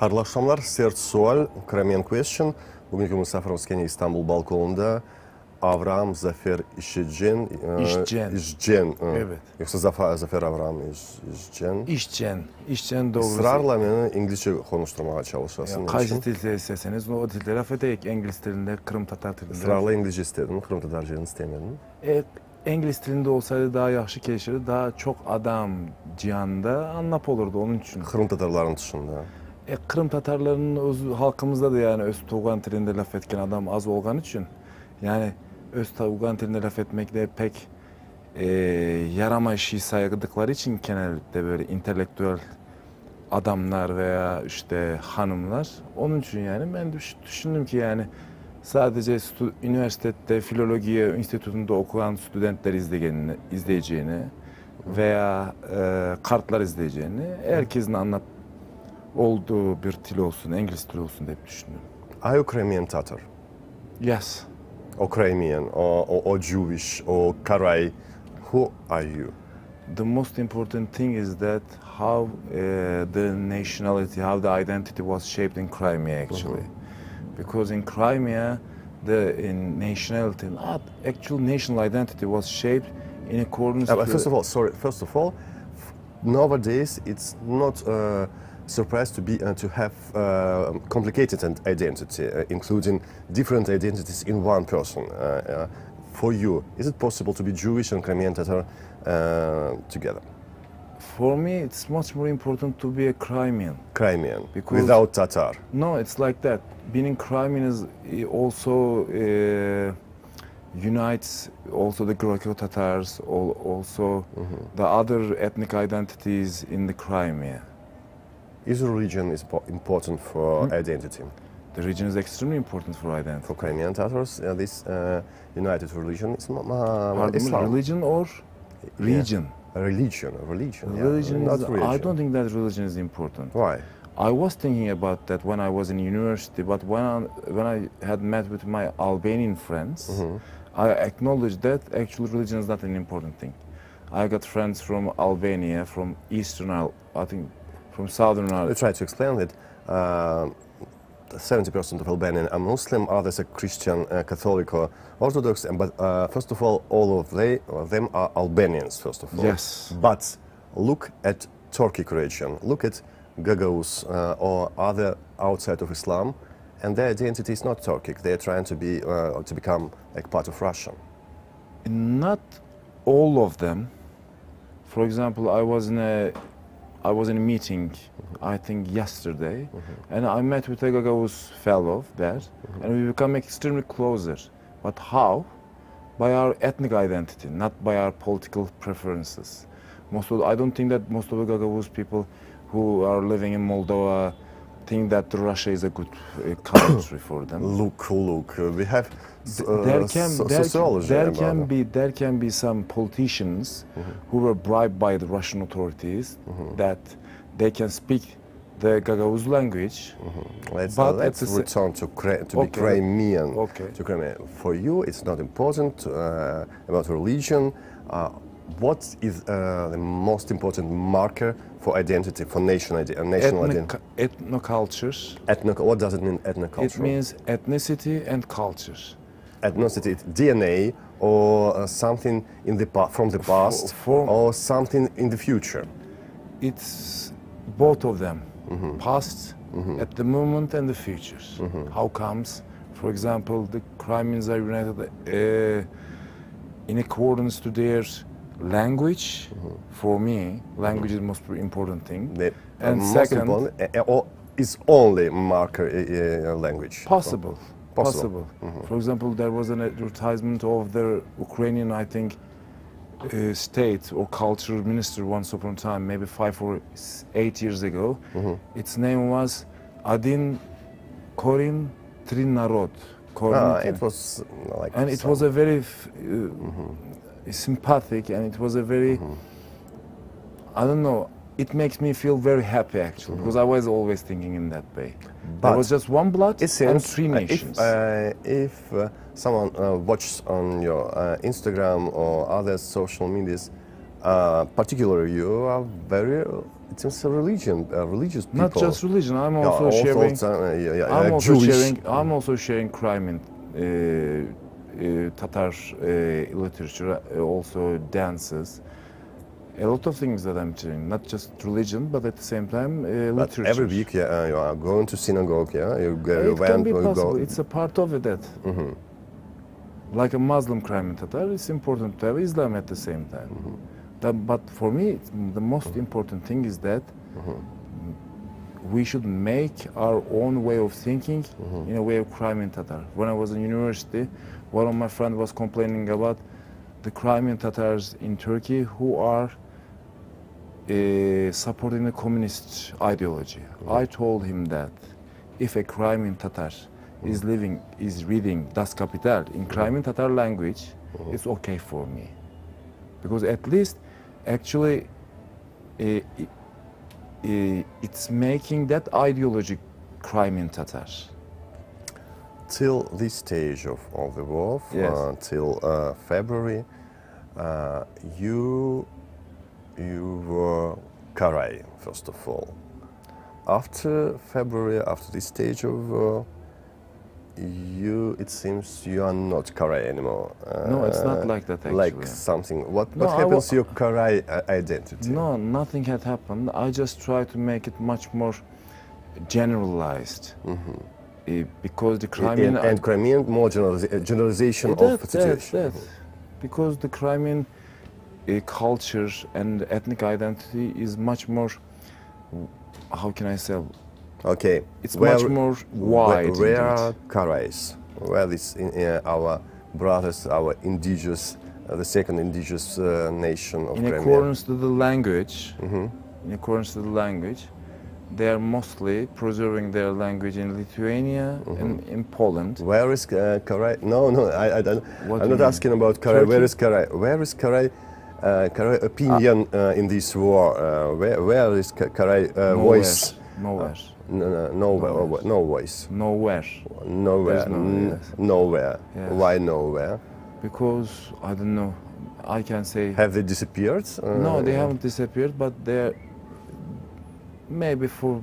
Hayırlı akşamlar. Sert sual, Crimean question. Bugünkü misafirimiz İstanbul balkonunda Avraham, Zafer işçen. İşçen. Evet. Yoksa Zafer Avraham işçen. İşçen doğrusu. Israrla beni İngilizce konuşturmaya çalışasın. Qaysi tilde isteseniz, o tilde laf edeyik. İngiliz tilinde, Kırım Tatar tilinde. Israrla İngilizce istedim, Kırım Tatar dilini istemedim. İngiliz tilinde olsaydı daha yaxşı keçirdi, daha çok adam cihanda anlap olurdu onun için. Kırım Tatarların dışında. Kırım Tatarlarının öz halkımızda da yani öz tuğan tilinde laf etken adam az olgan için. Yani öz tuğan tilinde laf etmekte pek yarama işi saygıdıkları için genellikle böyle entelektüel adamlar veya işte hanımlar. Onun için yani ben düşündüm ki yani sadece üniversitede filoloji enstitüsünde okuyan studentler izleyeceğini veya kartlar izleyeceğini, herkesin anlat olduğu bir dil olsun, İngiliz dili olsun diye düşündüm. Are you Crimean Tatar? Yes. Or Crimean, or Jewish, or Karaite? Who are you? The most important thing is that how the nationality, how the identity was shaped in Crimea actually. Because in Crimea, the nationality, not actual national identity was shaped in accordance with... First of all, nowadays it's not surprised to have complicated identity, including different identities in one person. For you, is it possible to be Jewish and Crimean Tatar together? For me, it's much more important to be a Crimean. Crimean, without Tatar? No, it's like that. Being Crimean is also unites also the Greco-Tatars, also the other ethnic identities in the Crimea. Is religion important for identity? The religion is extremely important for identity. For Crimean Tatars, this united religion is Islam. Religion or region? Yeah. Religion. Not religion. I don't think that religion is important. Why? I was thinking about that when I was in university, but when I had met with my Albanian friends, I acknowledged that actual religion is not an important thing. I got friends from Albania, from Eastern, I think, from Southern Ireland. I try to explain that 70% of Albanians are Muslim, others are Christian, Catholic or Orthodox, but first of all of them are Albanians, first of all. Yes. But look at Turkic region, look at Gagauz or other outside of Islam, and their identity is not Turkic. They are trying to become like part of Russia. Not all of them. For example, I was in a meeting, I think yesterday, and I met with a Gagauz fellow there, and we become extremely closer. But how? By our ethnic identity, not by our political preferences. I don't think that most of the Gagauz people who are living in Moldova think that Russia is a good country for them. Look, we have sociology. There can be some politicians who were bribed by the Russian authorities that they can speak the Gagauz language. Let's return to be Crimean. Okay. To Crimea. For you, it's not important about religion. What is the most important marker for identity, for national identity? Ethnoculture. What does it mean, ethnoculture? It means ethnicity and culture. Ethnicity, DNA, or something from the past, or something in the future? It's both of them, past, at the moment, and the future. How comes? For example, the Crimeans are united in accordance to their language. For me, language is the most important thing. And second, or is only marker language? Possible. For example, there was an advertisement of the Ukrainian, I think, state or culture minister once upon a time, maybe 5 or 8 years ago. Its name was Adin Korin Trin Narod. It was like, and it was a very sympathetic, and it was a very, I don't know, it makes me feel very happy actually, because I was always thinking in that way. There was just one blood and 3 nations. If someone watches on your Instagram or other social medias, particularly you are very it's a religion, religious people. Not just religion. I'm also Yeah, sharing. I'm also Jewish. sharing. I'm also sharing Crimean Tatar literature, also dances. A lot of things that I'm sharing, not just religion, but at the same time But literature. every week, yeah, you are going to synagogue, yeah. You It can be you possible. go. It's a part of it. That, like a Muslim Crimean Tatar, it's important to have Islam at the same time. But for me, the most important thing is that we should make our own way of thinking in a way of Crimean Tatar. When I was in university, one of my friends was complaining about the Crimean Tatars in Turkey who are supporting the communist ideology. I told him that if a Crimean Tatar is reading Das Kapital in Crimean Tatar language, it's okay for me. Because at least, actually, it's making that ideology Crimean Tatar. Till this stage of the war, Yes. till February, you were Karaite, first of all. After February, after this stage of war, it seems you are not Karaite anymore. No, it's not like that actually. Like something. What No, happens to your Karaite identity? No, nothing had happened. I just try to make it much more generalized. Because the Crimean... And Crimean, more generalization of the situation. Because the Crimean culture and ethnic identity is much more, how can I say? Okay. It's much more wide. Where are Karaites? Where is our brothers, our indigenous, the second indigenous nation of Crimea? In accordance to the language, they are mostly preserving their language in Lithuania and in Poland. Where is Karaite? No, I don't. What I'm do not you asking mean? about Karaite. Turkey? Where is Karaite? Where is Karaite? Karaite opinion in this war. Where is Karaite voice? Nowhere. No voice. Nowhere. Nowhere. Yes. Nowhere. Yes. Why nowhere? Because, I don't know, I can say... Have they disappeared? No, they haven't disappeared, but they're maybe for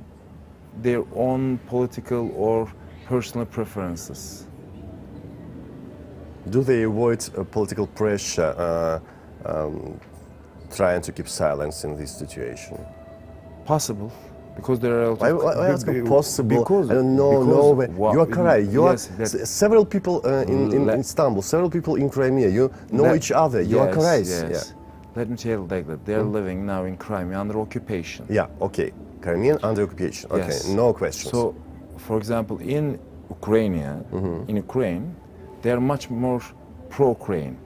their own political or personal preferences. Do they avoid political pressure, trying to keep silence in this situation? Possible, because there are... Why ask possible? Because, I don't know. You are correct. You yes, are several people in Istanbul, several people in Crimea. You know each other. You are correct. Yes. Yeah. Let me tell you like that. They are living now in Crimea under occupation. Yeah. Okay. Crimean under occupation. Okay. Yes. No questions. So, for example, in Ukraine, they are much more pro-Ukraine.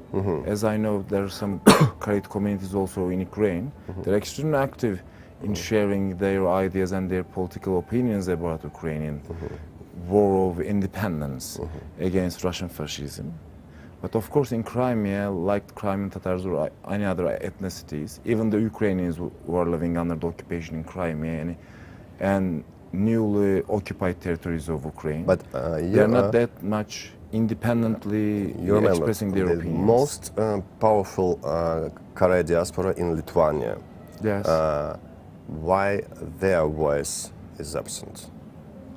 As I know, there are some Karaite communities also in Ukraine. They're extremely active in sharing their ideas and their political opinions about Ukrainian war of independence against Russian fascism. But of course, in Crimea, like Crimean Tatars or any other ethnicities, even the Ukrainians who are living under the occupation in Crimea and newly occupied territories of Ukraine, but they're not that much independently expressing their opinions. The most powerful Karaite diaspora in Lithuania. Yes. Why their voice is absent?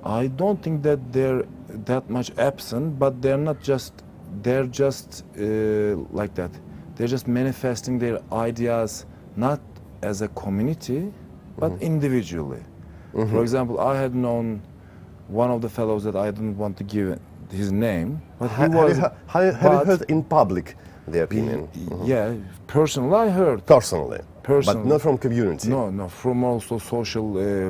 I don't think that they're that much absent, but they're just like that. They're just manifesting their ideas not as a community, but individually. For example, I had known one of the fellows that I didn't want to give his name, but he was... Have you heard in public their opinion? Yeah, personally I heard. Personally, but not from community. No, from also social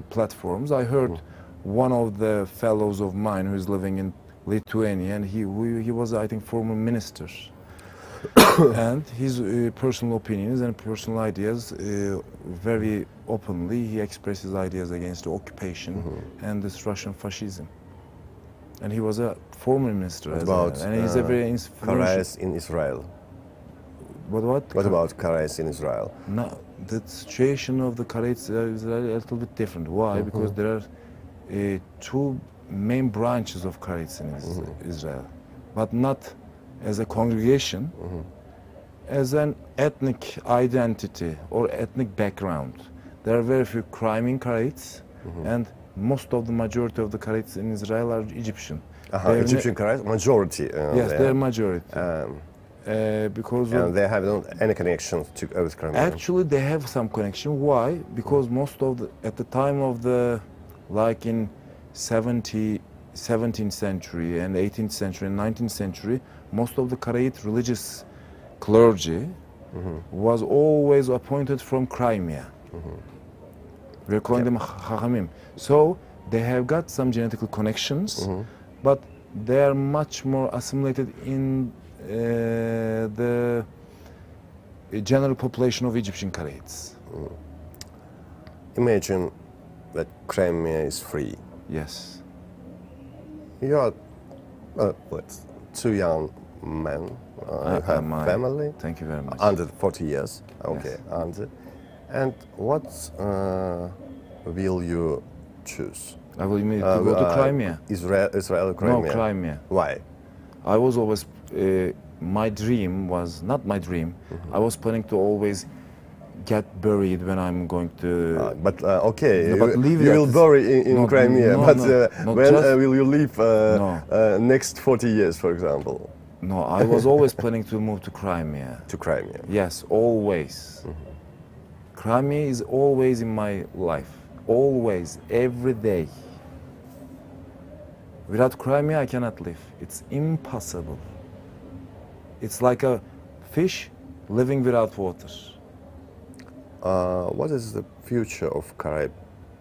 platforms. I heard one of the fellows of mine who is living in Lithuania, and he was, I think, former minister. And his personal opinions and personal ideas, very openly, he expressed his ideas against the occupation and this Russian fascism. And he was a former minister, and he's a very influential... Karaites in Israel. What? What about Karaites in Israel? No, the situation of the Karaites is a little bit different. Why? Because there are two main branches of Karaites in Israel, but not as a congregation, as an ethnic identity or ethnic background. there are very few Crimean Karaites, and most of the majority of the Karaites in Israel are Egyptian. Egyptian Karaite, majority. Yes, they're majority. Because and they have not any connection to with Crimean. actually they have some connection. Why? Because most of the, at the time of the, like in 17th century and 18th century and 19th century, most of the Karaite religious clergy was always appointed from Crimea. We're calling them Chachamim. So they have got some genetical connections, but they are much more assimilated in the general population of Egyptian Karaites. Imagine that Crimea is free. Yes. You are two young men. You have family. Thank you very much. Under 40 years. Okay, Yes. under. And what will you choose? I will immediately go to Crimea. Israel, Crimea. No, Crimea. Why? I was always, my dream was, not my dream, I was planning to always get buried when I'm going to... Okay, No, but leave you it will at- bury in No, Crimea, no, but no, when just- will you live No. next 40 years, for example, No, I was always planning to move to Crimea. to Crimea? Yes, always. Crimea is always in my life. Always, every day. Without Crimea, I cannot live. It's impossible. It's like a fish living without water. What is the future of Karaite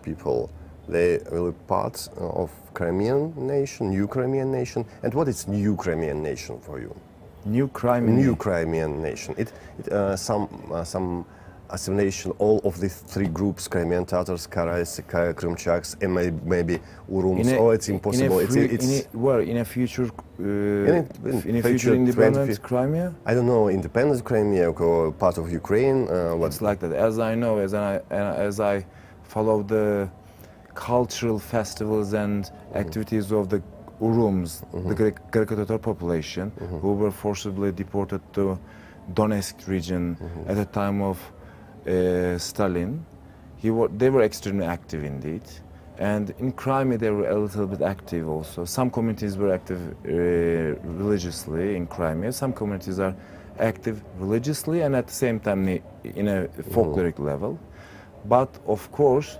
people? They will be part of Crimean nation, new Crimean nation. And what is new Crimean nation for you? New Crimean. New Crimean nation. Some assimilation, all of these three groups: Crimean Tatars, Karaites, Krimchaks, and maybe Urums. It's impossible. In a future, in a future 20, independent Crimea. I don't know, independent Crimea or part of Ukraine. It's like that. As I know, as I follow the cultural festivals and activities of the Urums, the Karaite population, who were forcibly deported to Donetsk region at the time of Stalin. They were extremely active indeed. And in Crimea they were a little bit active also. Some communities were active religiously in Crimea. Some communities are active religiously and at the same time in a folkloric level. But of course,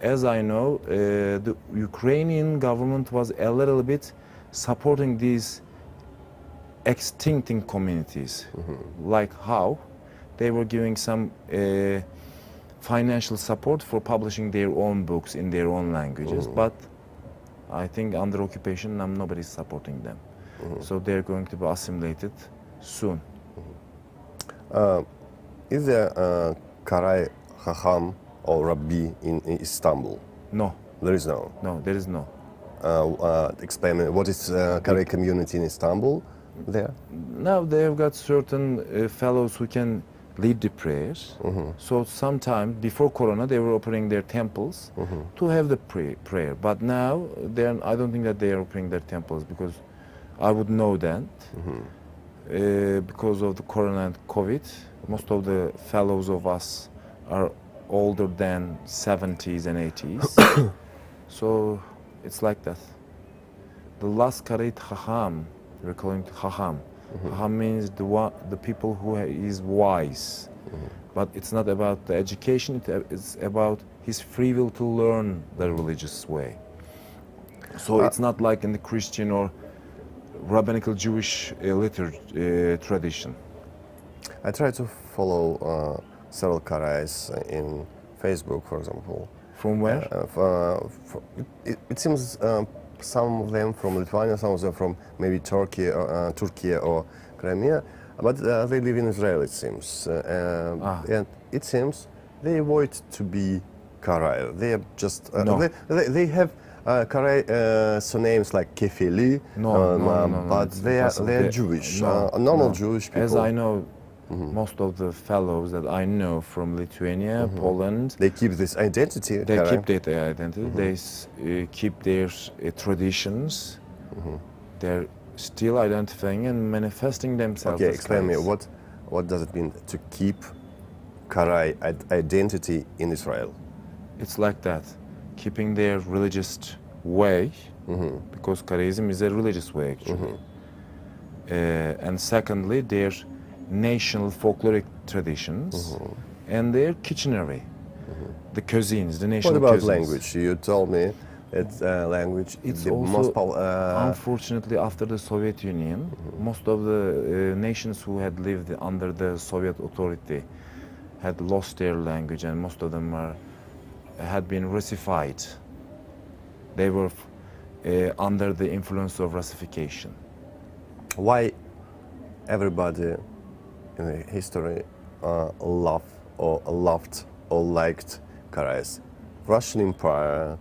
as I know, the Ukrainian government was a little bit supporting these extincting communities. Like how? They were giving some financial support for publishing their own books in their own languages, but I think under occupation nobody's supporting them. So they're going to be assimilated soon. Is there a Karai Chacham or Rabbi in Istanbul? No. There is no. No, there is no. Explain what is Karai community in Istanbul there? Now they have got certain fellows who can lead the prayers. So sometime before Corona, they were opening their temples to have the prayer. But now, I don't think that they are opening their temples because I would know that. Because of the Corona and COVID, most of the fellows of us are older than 70s and 80s. So it's like that. The last Karaite Chacham, we're calling it Chacham. Chacham means the people who is wise. But it's not about the education, it's about his free will to learn the religious way. So it's not like in the Christian or rabbinical Jewish tradition. I try to follow several Karais in Facebook, for example. From where? It seems some of them from Lithuania, some of them from maybe Turkey or Crimea, but they live in Israel, it seems. And it seems they avoid to be Karai. They are just they have Karai surnames like Kefili, but they are Jewish, normal Jewish people. As I know, most of the fellows that I know from Lithuania, Poland, they keep this identity. They keep their identity. They keep their traditions. They're still identifying and manifesting themselves. Okay, as explain me Karais. what does it mean to keep Karaite identity in Israel? It's like that, keeping their religious way, because Karaism is a religious way actually. And secondly, their national folkloric traditions and their kitchenery, the cuisines, the national What about cuisines. language? You told me it's language. It's the also, most unfortunately, after the Soviet Union, most of the nations who had lived under the Soviet authority had lost their language, and most of them had been Russified. They were under the influence of Russification. why everybody in the history loved or liked Karaite? Russian Empire,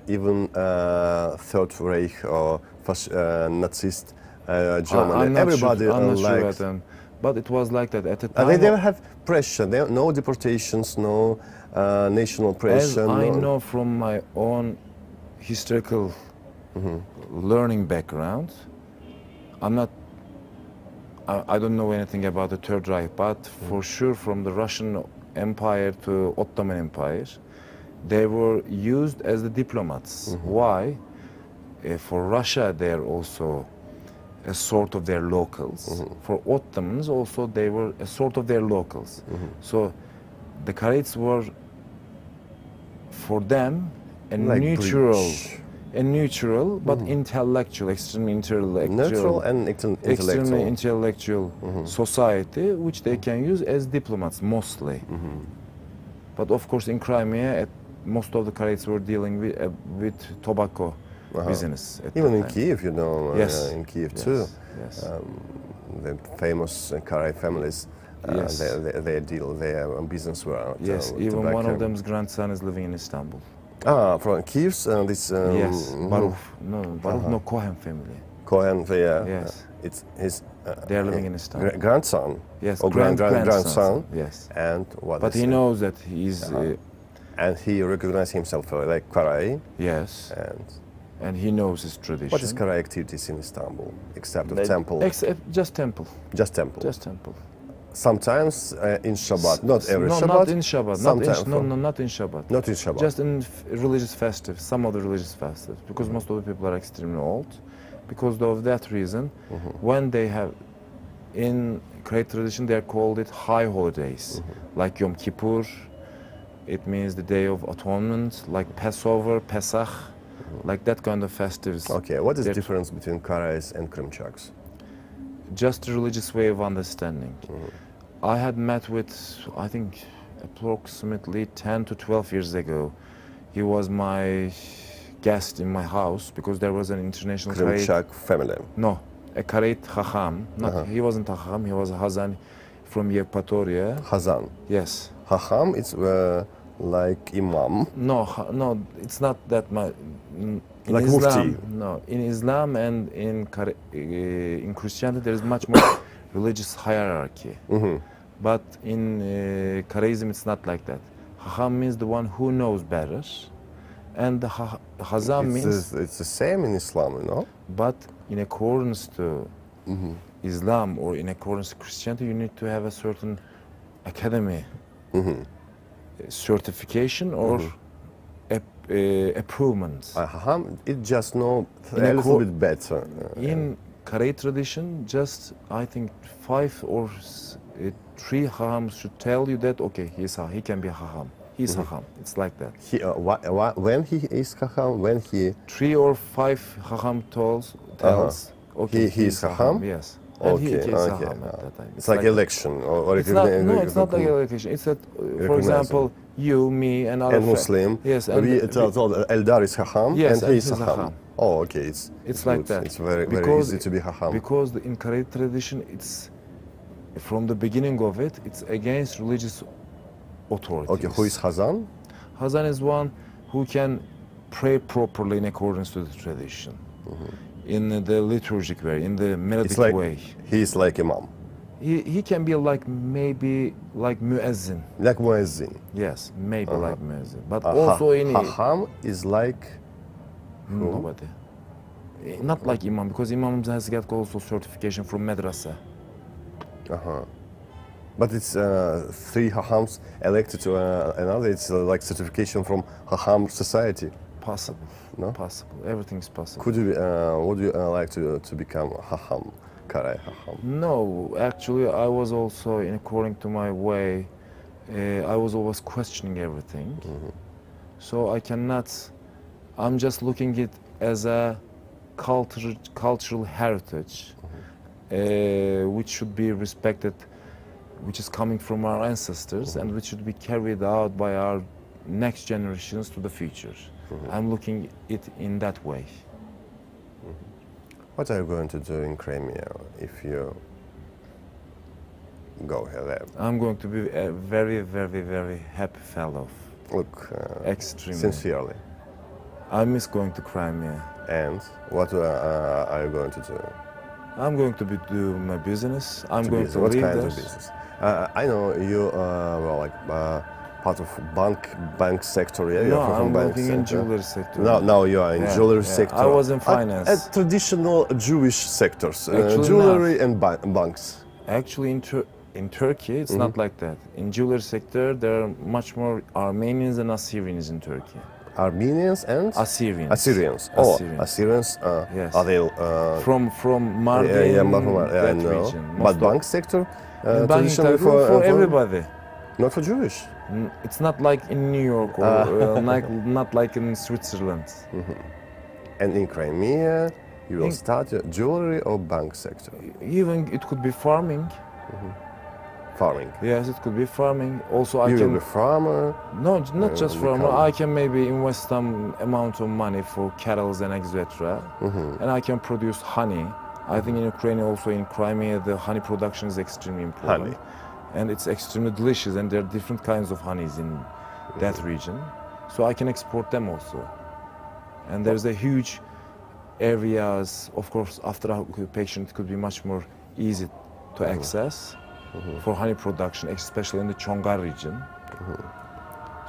even Third Reich or Nazist Germany. I'm not Everybody sure, I'm not sure liked. but it was like that at the time. They never have pressure. No deportations, no national pressure. As I no. know from my own historical learning background, I don't know anything about the Third Reich, but for sure from the Russian Empire to Ottoman Empire, they were used as the diplomats. Why? For Russia, they're also a sort of their locals. For Ottomans also, they were a sort of their locals. So the Karaites were, for them, a Like neutral but intellectual, extremely intellectual. Neutral and intellectual. Extremely intellectual society, which they can use as diplomats mostly. But of course, in Crimea, most of the Karaites were dealing with tobacco business. At Even that in time. Kiev, you know, Yes. in Kiev Yes. too. Yes. The famous Karaite families, Yes. their business were out. Yes, even one of them's grandson is living in Istanbul. From Kiev's this. Yes, Baruch. No, Cohen family. Cohen, Yes. it's his. They are living in Istanbul. Grandson. Yes, or grandson. grandson. Yes. And what? But he knows that he's. And he recognized himself like Karaite. Yes. And he knows his tradition. What is Karaite activities in Istanbul, except of temple? Just temple. Just temple. Just temple. Sometimes in Shabbat, not every no, Shabbat. not in Shabbat. Sometimes Not in Shabbat. Not in Shabbat. Just in religious festives, some of the religious festives, because most of the people are extremely old. Because of that reason, when they have, in Karaite tradition, they are called it high holidays, like Yom Kippur. It means the Day of Atonement, like Passover, Pesach, like that kind of festivities. Okay, what is the difference between Karaites and Krimchaks? Just a religious way of understanding. I had met with, I think, approximately 10 to 12 years ago. He was my guest in my house because there was an international Krimchak family. No, a Karaite Chacham. He wasn't a Chacham, he was a Hazan from Yevpatoria. Hazan. Yes. Chacham, it's like Imam. No, it's not that much. Like Islam, Mufti. No, in Islam and in Christianity there is much more religious hierarchy. But in Karaism it's not like that. Chacham means the one who knows better, and the Hazan means. It's the same in Islam, you know. But in accordance to Islam or in accordance to Christianity, you need to have a certain academy certification or approvals. It just know a little bit better. In Karaite tradition, just I think 5 or 3 Chachams should tell you that okay, he can be a Chacham. He's Chacham. It's like that. When he is Chacham, when he 3 or 5 Chacham tells okay, he is Chacham. Yes. Okay, he is okay. Chacham at that time. It's like election or it's not, no, it's not like election. It's that, for example, you, me, and other Muslim. Yes, and we told Eldar is Chacham, yes, and he is he's Chacham. Oh, okay, it's like good. that. It's very easy to be Chacham. Because in Karaite tradition, it's from the beginning of it, it's against religious authorities. Okay, who is Hazan? Hazan is one who can pray properly in accordance to the tradition, in the liturgic way, in the melodic way. He's like Imam. He can be like maybe like muezzin. Like muezzin. Yes, maybe like muezzin. But also in Chacham is like nobody. Not like imam, because imam has got also certification from madrasa. But it's three Hahams elected to another. It's like certification from Haham society. Possible. No? Possible. Everything's possible. Could you, would you like to become Haham, Karaite Haham? No, actually, I was also, according to my way, I was always questioning everything. So I cannot, I'm just looking it as a cultural heritage, which should be respected, which is coming from our ancestors, and which should be carried out by our next generations to the future. I'm looking it in that way. What are you going to do in Crimea if you go there? I'm going to be a very, very, very happy fellow. Look, Extremely. sincerely. I miss going to Crimea. And what are you going to do? I'm going to be do my business. I'm To going business. to What live kind there. of business? I know you well, like part of bank sector. Yeah, No, you're from I'm bank working in sector. jewelry sector. Now you are in Yeah, jewelry yeah. sector. I was in finance. At traditional Jewish sectors, Actually jewelry and banks. Actually, in Turkey, it's not like that. In jewelry sector, there are much more Armenians and Assyrians in Turkey. Armenians and Assyrians. Assyrians. Oh, Assyrians. Assyrians. Yes. Are they? From Mardin, I that know. region. But Most of- bank sector, banking traditionally sector for everybody. not for Jewish. It's not like in New York or not like in Switzerland. And in Crimea, you will In- start your jewelry or bank sector, Even it could be farming. farming. Yes, it could be farming. Also, I You will can be farmer. no, not just farmer. become- I can maybe invest some amount of money for cattle and etc. And I can produce honey. I think in Ukraine, also in Crimea, the honey production is extremely important. Honey. And it's extremely delicious, and there are different kinds of honeys in that region. So I can export them also. And there's a huge areas, of course, after occupation, it could be much more easy to access for honey production, especially in the Chongar region.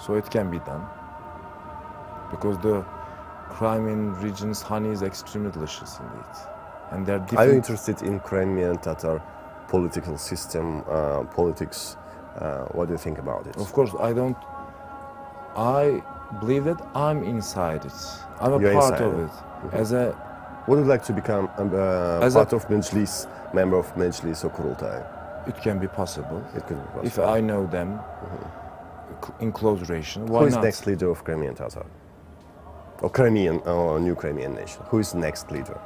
So it can be done. Because the Crimean region's honey is extremely delicious indeed. And they're Are you different. interested in Crimean Tatar political system, politics? What do you think about it? Of course, I believe that I'm inside it. I'm a You're part inside of it. it. As a, Would you like to become As a- part of Meclis, member of Meclis or Kurultay? it can be possible. It could be possible. If I know them in close relation, why Who is not? next leader of Crimean Tatar? Or Crimean, or new Crimean nation? Who is next leader?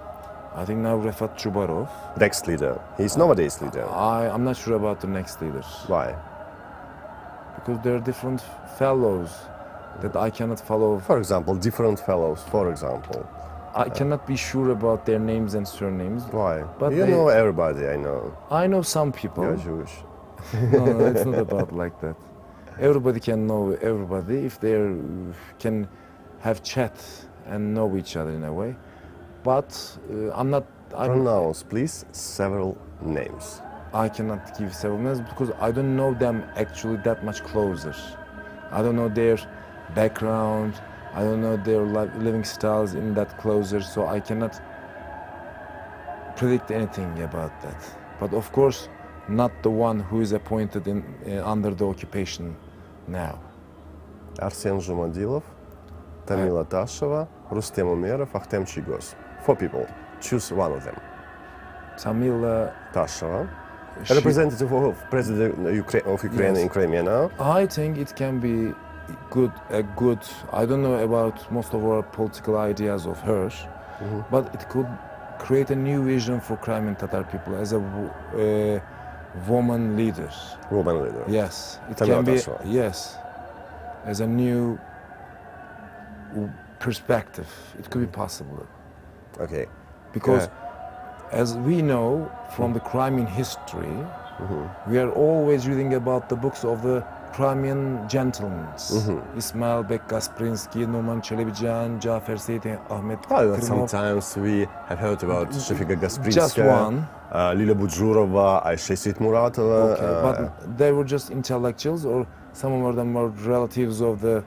I think now Refat Chubarov. Next leader. He's nowadays leader. I'm not sure about the next leaders. Why? Because there are different fellows that I cannot follow. For example, different fellows, for example. I cannot be sure about their names and surnames. Why? But you they- know everybody, I know. I know some people. You're Jewish. No, it's not about like that. Everybody can know everybody if they can have chat and know each other in a way. But I'm Pronounce, please, several names. I cannot give several names because I don't know them actually that much closer. I don't know their background. I don't know their living styles in that closer, so I cannot predict anything about that. But of course, not the one who is appointed in under the occupation now. Arsen Jumadilov, Tamila Tasheva, Rustem Umerov, Ahtem Chigos. 4 people. Choose one of them. Tamila, Tasheva, she- representative of President of Ukraine Yes. in Crimea now. I think it can be good. I don't know about most of our political ideas of her, but it could create a new vision for Crimean Tatar people as a woman leader. Woman leader. Yes, it Tamila can be. Tasheva. Yes, as a new perspective, it could be possible Okay. because, as we know from the Crimean history, we are always reading about the books of the Crimean gentlemen. Ismail Bek Kasprinsky, Numan Çelebijan, Zafer Seyit Ahmet Well, Krimov. sometimes we have heard about Shefika Gasprinska, Just one. Lila Budjurova, Ayshe Sitmuratova. Okay, but they were just intellectuals, or some of them were relatives of the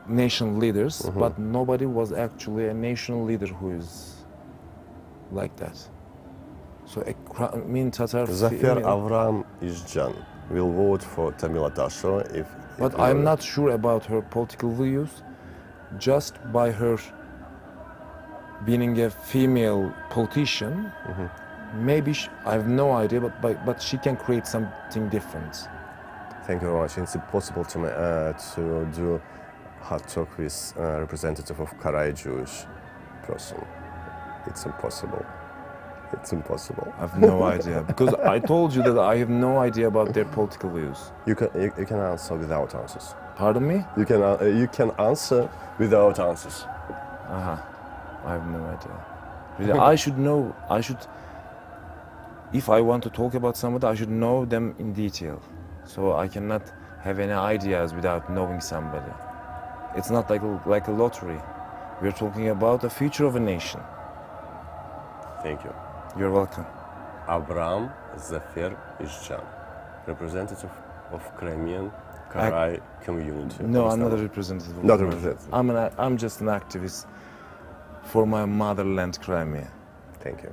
nation leaders, but nobody was actually a national leader who is like that. So a Crimean Tatar Zafer female- Avraham Izcan. will vote for Tamilatasho if... But I'm not sure about her political views. Just by her being a female politician, maybe I have no idea, but she can create something different. Thank you very much. It's impossible to me to do hot talk with representative of Karaite Jewish person. It's impossible. It's impossible. I have no idea because I told you that I have no idea about their political views. You can answer without answers. Pardon me? You can answer without answers. I have no idea. Really, I should know. If I want to talk about somebody, I should know them in detail. So I cannot have any ideas without knowing somebody. It's not like a lottery. We're talking about the future of a nation. Thank you. You're welcome. Avraham Zafer Ishjan, representative of Crimean Karaite community. No, I'm not a representative. Not a representative. I'm just an activist for my motherland, Crimea. Thank you.